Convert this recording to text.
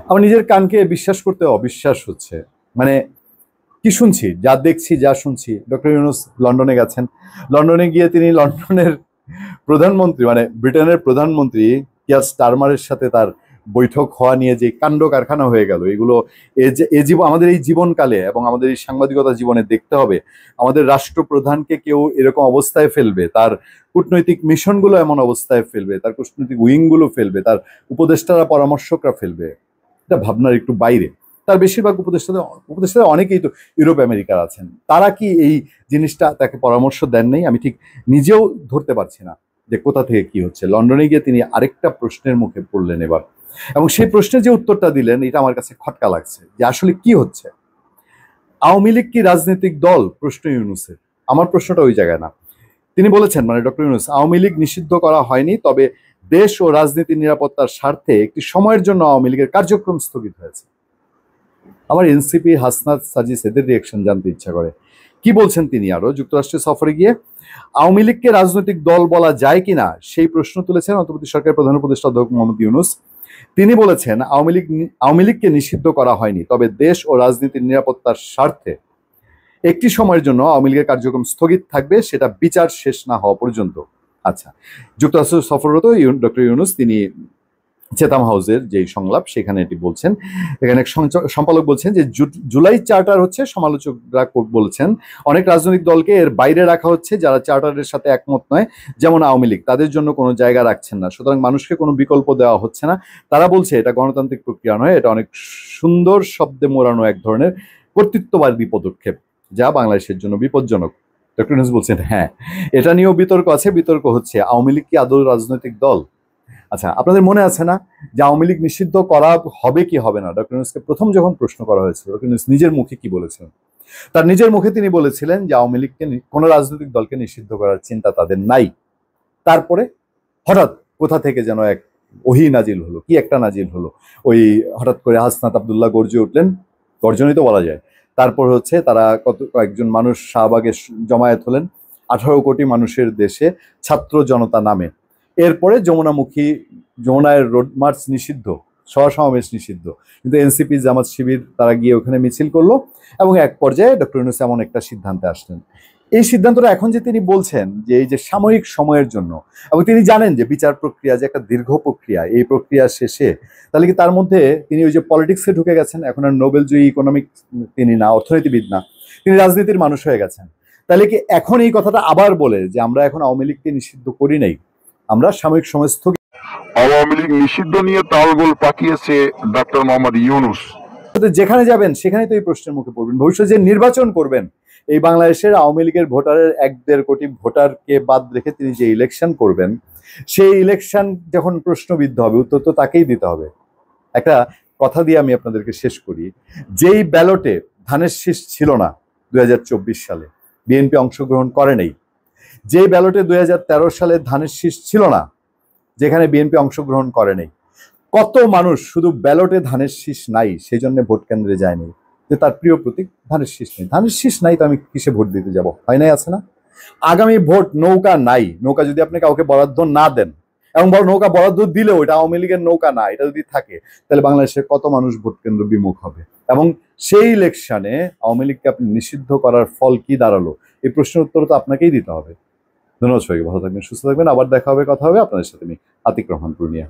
আমার নিজের কানকে বিশ্বাস করতে অবিশ্বাস হচ্ছে। মানে কি শুনছি, যা দেখছি, যা শুনছি। ডক্টর ইউনূস লন্ডনে গেছেন, লন্ডনে গিয়ে তিনি লন্ডনের প্রধানমন্ত্রী মানে ব্রিটেনের প্রধানমন্ত্রী কিয়ার স্টারমারের সাথে তার বৈঠক হওয়া নিয়ে যে কাণ্ড কারখানা হয়ে গেল, এগুলো আমাদের এই জীবনকালে এবং আমাদের এই সাংবাদিকতা জীবনে দেখতে হবে। আমাদের রাষ্ট্রপ্রধানকে কেউ এরকম অবস্থায় ফেলবে, তার কূটনৈতিক মিশনগুলো এমন অবস্থায় ফেলবে, তার কূটনৈতিক উইংগুলো ফেলবে, তার উপদেষ্টারা পরামর্শকরা ফেলবে, এটা ভাবনার একটু বাইরে। তার বেশিরভাগ উপদেষ্টাদের অনেকেই তো ইউরোপ আমেরিকার আছেন, তারা কি এই জিনিসটা তাকে পরামর্শ দেন নাই? আমি ঠিক নিজেও ধরতে পারছি না যে কোথা থেকে কি হচ্ছে। লন্ডনে গিয়ে তিনি আরেকটা প্রশ্নের মুখে পড়লেন এবার, এবং সেই প্রশ্নের যে উত্তরটা দিলেন এটা আমার কাছে খটকা লাগছে যে আসলে কি হচ্ছে। আওয়ামী লীগ কি রাজনৈতিক দল? প্রশ্ন ইউনূসের। আমার প্রশ্নটা ওই জায়গায় না। তিনি বলেছেন, মানে ডক্টর ইউনূস, আওয়ামী লীগ নিষিদ্ধ করা হয়নি, তবে দেশ ও রাজনীতির নিরাপত্তার স্বার্থে একটি সময়ের জন্য আওয়ামী লীগের কার্যক্রম স্থগিত হয়েছে। আমার এনসিপি, হাসনাত, সাজিস এদের রিয়েকশন জানতে ইচ্ছা করে। কি বলছেন তিনি আরো? যুক্তরাষ্ট্রের সফরে গিয়ে আওয়ামী লীগকে রাজনৈতিক দল বলা যায় কিনা সেই প্রশ্ন তুলেছেন অন্তর্বর্তী সরকারের প্রধান উপদেষ্টা অধ্যাপক মোহাম্মদ ইউনূস। তিনি বলেছেন, আওয়ামী লীগকে নিষিদ্ধ করা হয়নি, তবে দেশ ও রাজনীতির নিরাপত্তার স্বার্থে একটি সময়ের জন্য আওয়ামী লীগের কার্যক্রম স্থগিত থাকবে, সেটা বিচার শেষ না হওয়া পর্যন্ত। আচ্ছা, যুক্তরাষ্ট্র সফররত ডক্টর ইউনূস তিনি চেতাম হাউসের যে সংলাপ সেখানে এটি বলছেন। এখানে সম্পাদক বলছেন যে জুলাই চার্টার হচ্ছে, সমালোচকরা বলছেন অনেক রাজনৈতিক দলকে এর বাইরে রাখা হচ্ছে, যারা চার্টারের সাথে একমত নয়, যেমন আওয়ামী লীগ, তাদের জন্য কোনো জায়গা রাখছেন না, সুতরাং মানুষকে কোনো বিকল্প দেওয়া হচ্ছে না। তারা বলছে এটা গণতান্ত্রিক প্রক্রিয়া নয়, এটা অনেক সুন্দর শব্দে মোড়ানো এক ধরনের কর্তৃত্ববাদী পদক্ষেপ, যা বাংলাদেশের জন্য বিপজ্জনক। ডক্টর ইউনূস বলছেন, হ্যাঁ, এটা নিয়েও বিতর্ক আছে। বিতর্ক হচ্ছে আওয়ামী লীগ কি আদৌ রাজনৈতিক দল? আচ্ছা, আপনাদের মনে আছে না যে আওয়ামী লীগ নিষিদ্ধ করা হবে কি হবে না? ডক্টর ইউনূসকে প্রথম যখন প্রশ্ন করা হয়েছিল, ডক্টর ইউনূস নিজের মুখে কি বলেছিলেন? তার নিজের মুখে তিনি বলেছিলেন যে আওয়ামী লীগকে, কোনো রাজনৈতিক দলকে নিষিদ্ধ করার চিন্তা তাদের নাই। তারপরে হঠাৎ কোথা থেকে যেন এক ওহী নাজিল হলো, কি একটা নাজিল হলো, ওই হঠাৎ করে হাসনাত আব্দুল্লাহ গর্জে উঠলেন, গর্জনই তো বলা যায়। তারপর হচ্ছে তারা কয়েকজন মানুষ শাহবাগে জমায়েত হলেন, 18 কোটি মানুষের দেশে ছাত্র জনতা নামে। এরপরে যমুনায় রোড মার্চ নিষিদ্ধ, সভা সমাবেশ নিষিদ্ধ, কিন্তু এনসিপি, জামাত শিবির তারা গিয়ে ওখানে মিছিল করলো, এবং এক পর্যায়ে ডক্টর ইউনূস এমন একটা সিদ্ধান্তে আসলেন। এই সিদ্ধান্তটা এখন যে তিনি বলছেন যে এই যে সাময়িক সময়ের জন্য, এবং তিনি জানেন যে বিচার প্রক্রিয়া যে একটা দীর্ঘ প্রক্রিয়া, এই প্রক্রিয়া শেষে তাহলে কি তার মধ্যে তিনি ওই যে পলিটিক্সে ঢুকে গেছেন? এখন আর নোবেলজয়ী ইকোনমিক তিনি না, অর্থনীতিবিদ না, তিনি রাজনীতির মানুষ হয়ে গেছেন। তাহলে কি এখন এই কথাটা আবার বলে যে আমরা এখন আওয়ামী লীগকে নিষিদ্ধ করি নাই, আমরা সাময়িক সময় স্থগিত? আওয়ামী লীগ নিষিদ্ধ নিয়ে তালগোল পাকিয়েছে ডক্টর মোহাম্মদ ইউনূস। যেখানে যাবেন সেখানে তো এই প্রশ্নের মুখে পড়বেন। ভবিষ্যতে যে নির্বাচন করবেন, এই বাংলাদেশের আওয়ামী লীগের ভোটারের 1-1.5 কোটি ভোটারকে বাদ রেখে তিনি যে ইলেকশন করবেন, সেই ইলেকশন যখন প্রশ্নবিদ্ধ হবে, উত্তর তো তাকেই দিতে হবে। একটা কথা দিয়ে আমি আপনাদেরকে শেষ করি। যেই ব্যালটে ধানের শীষ ছিল না 2024 সালে, বিএনপি অংশগ্রহণ করে নাই। যেই ব্যালটে 2013 সালে ধানের শীষ ছিল না, যেখানে বিএনপি অংশগ্রহণ করে নাই, কত মানুষ শুধু ব্যালটে ধানের শীষ নাই সেই জন্য ভোট কেন্দ্রে যায়নি, যে তার প্রিয় প্রতীক ধানের শীষ নেই। ধানের শীষ নাই তো আমি কিসে ভোট দিতে যাব? হয় নাই, আছে না? আগামী ভোট নৌকা নাই, নৌকা যদি আপনি কাউকে বরাদ্দ না দেন, এবং নৌকা বরাদ্দ দিলেও এটা আওয়ামী লীগের নৌকা না, এটা যদি থাকে, তাহলে বাংলাদেশের কত মানুষ ভোট কেন্দ্র বিমুখ হবে? এবং সেই ইলেকশনে আওয়ামী লীগকে আপনি নিষিদ্ধ করার ফল কি দাঁড়ালো? এই প্রশ্নের উত্তর তো আপনাকেই দিতে হবে। ধন্যবাদ সবাইকে, ভালো থাকবেন, সুস্থ থাকবেন। আবার দেখা হবে, কথা হবে আপনাদের সাথে। আমি আতিক রহমান পূর্ণিয়া।